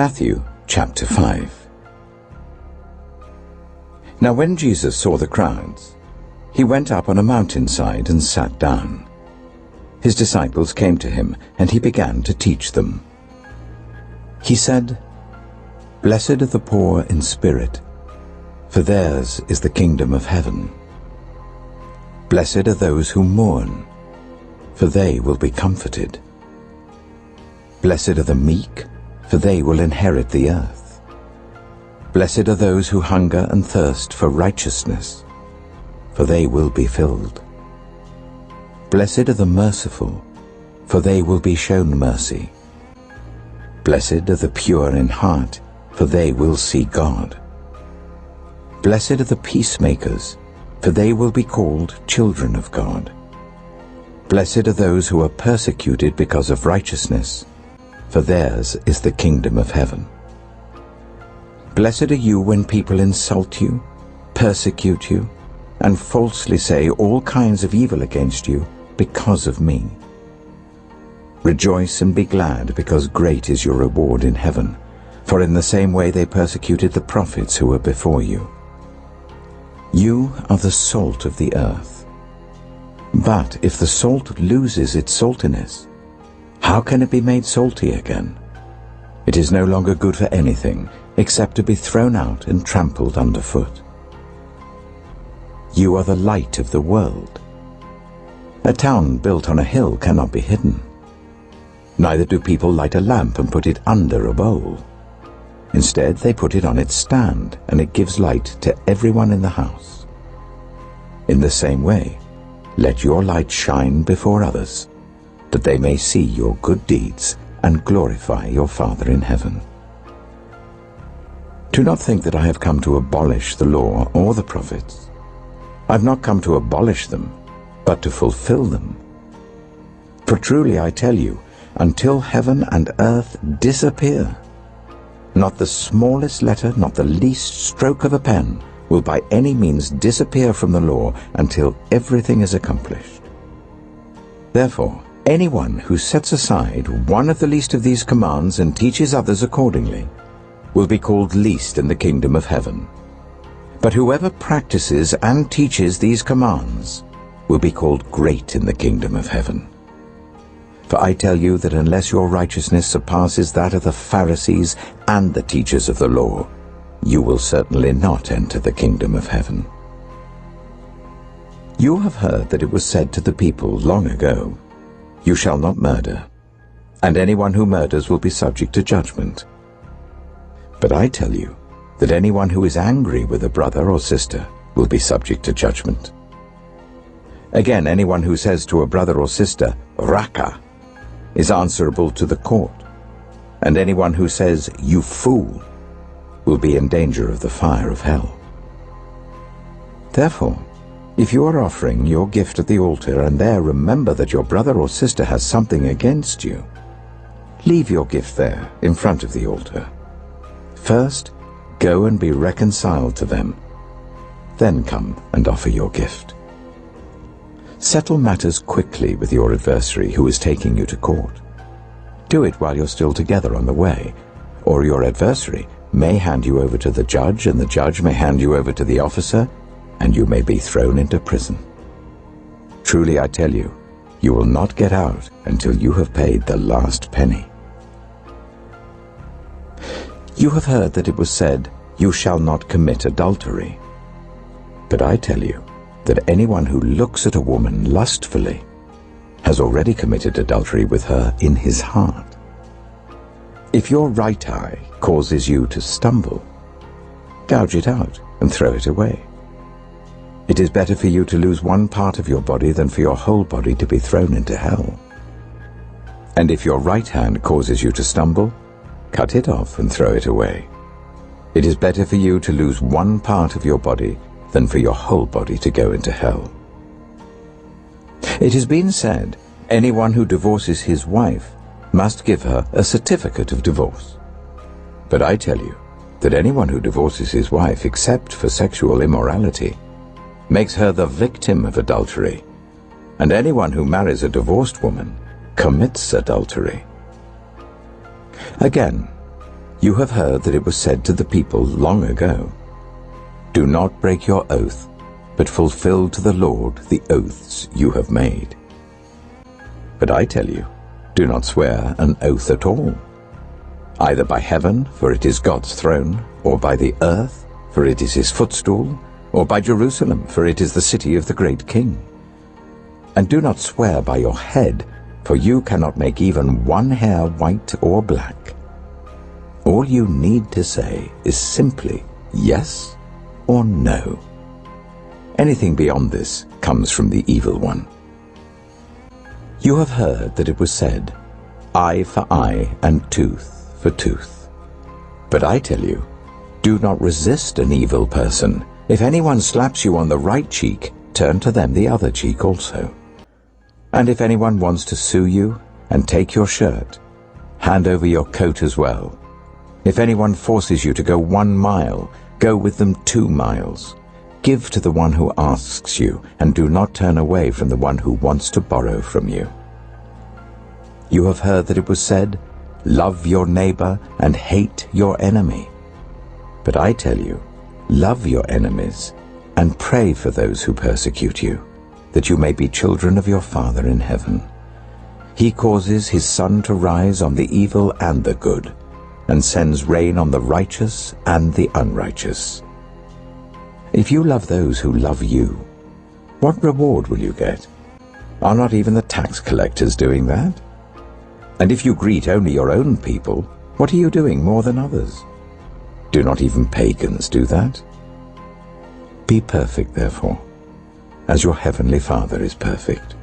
Matthew chapter 5. Now when Jesus saw the crowds, he went up on a mountainside and sat down. His disciples came to him, and he began to teach them. He said, "Blessed are the poor in spirit, for theirs is the kingdom of heaven. Blessed are those who mourn, for they will be comforted. Blessed are the meek, for they will inherit the earth. Blessed are those who hunger and thirst for righteousness, for they will be filled. Blessed are the merciful, for they will be shown mercy. Blessed are the pure in heart, for they will see God. Blessed are the peacemakers, for they will be called children of God. Blessed are those who are persecuted because of righteousness, for theirs is the kingdom of heaven. Blessed are you when people insult you, persecute you, and falsely say all kinds of evil against you because of me. Rejoice and be glad, because great is your reward in heaven, for in the same way they persecuted the prophets who were before you. You are the salt of the earth. But if the salt loses its saltiness, how can it be made salty again? It is no longer good for anything except to be thrown out and trampled underfoot. You are the light of the world. A town built on a hill cannot be hidden. Neither do people light a lamp and put it under a bowl. Instead, they put it on its stand, and it gives light to everyone in the house. In the same way, let your light shine before others, that they may see your good deeds and glorify your Father in heaven. Do not think that I have come to abolish the law or the prophets. I have not come to abolish them, but to fulfill them. For truly I tell you, until heaven and earth disappear, not the smallest letter, not the least stroke of a pen will by any means disappear from the law until everything is accomplished. Therefore, anyone who sets aside one of the least of these commands and teaches others accordingly will be called least in the kingdom of heaven. But whoever practices and teaches these commands will be called great in the kingdom of heaven. For I tell you that unless your righteousness surpasses that of the Pharisees and the teachers of the law, you will certainly not enter the kingdom of heaven. You have heard that it was said to the people long ago, 'You shall not murder, and anyone who murders will be subject to judgment.' But I tell you that anyone who is angry with a brother or sister will be subject to judgment. Again, anyone who says to a brother or sister, 'Raka,' is answerable to the court, and anyone who says, 'You fool,' will be in danger of the fire of hell. Therefore, if you are offering your gift at the altar and there remember that your brother or sister has something against you, leave your gift there in front of the altar. First, go and be reconciled to them. Then come and offer your gift. Settle matters quickly with your adversary who is taking you to court. Do it while you're still together on the way, or your adversary may hand you over to the judge, and the judge may hand you over to the officer, and you may be thrown into prison. Truly I tell you, you will not get out until you have paid the last penny. You have heard that it was said, 'You shall not commit adultery.' But I tell you that anyone who looks at a woman lustfully has already committed adultery with her in his heart. If your right eye causes you to stumble, gouge it out and throw it away. It is better for you to lose one part of your body than for your whole body to be thrown into hell. And if your right hand causes you to stumble, cut it off and throw it away. It is better for you to lose one part of your body than for your whole body to go into hell. It has been said, anyone who divorces his wife must give her a certificate of divorce. But I tell you that anyone who divorces his wife except for sexual immorality makes her the victim of adultery, and anyone who marries a divorced woman commits adultery. Again, You have heard that it was said to the people long ago, "Do not break your oath, but fulfill to the Lord the oaths you have made." But I tell you, do not swear an oath at all, either by heaven, for it is God's throne, or by the earth, for it is his footstool, or by Jerusalem, for it is the city of the great King. And do not swear by your head, for you cannot make even one hair white or black. All you need to say is simply yes or no. Anything beyond this comes from the evil one. You have heard that it was said, "Eye for eye and tooth for tooth." But I tell you, do not resist an evil person. If anyone slaps you on the right cheek, turn to them the other cheek also. And if anyone wants to sue you and take your shirt, hand over your coat as well. If anyone forces you to go 1 mile, go with them 2 miles. Give to the one who asks you, and do not turn away from the one who wants to borrow from you. You have heard that it was said, "Love your neighbor and hate your enemy." But I tell you, love your enemies and pray for those who persecute you, that you may be children of your Father in heaven. He causes his sun to rise on the evil and the good, and sends rain on the righteous and the unrighteous. If you love those who love you, what reward will you get? Are not even the tax collectors doing that? And if you greet only your own people, what are you doing more than others? Do not even pagans do that? Be perfect, therefore, as your heavenly Father is perfect.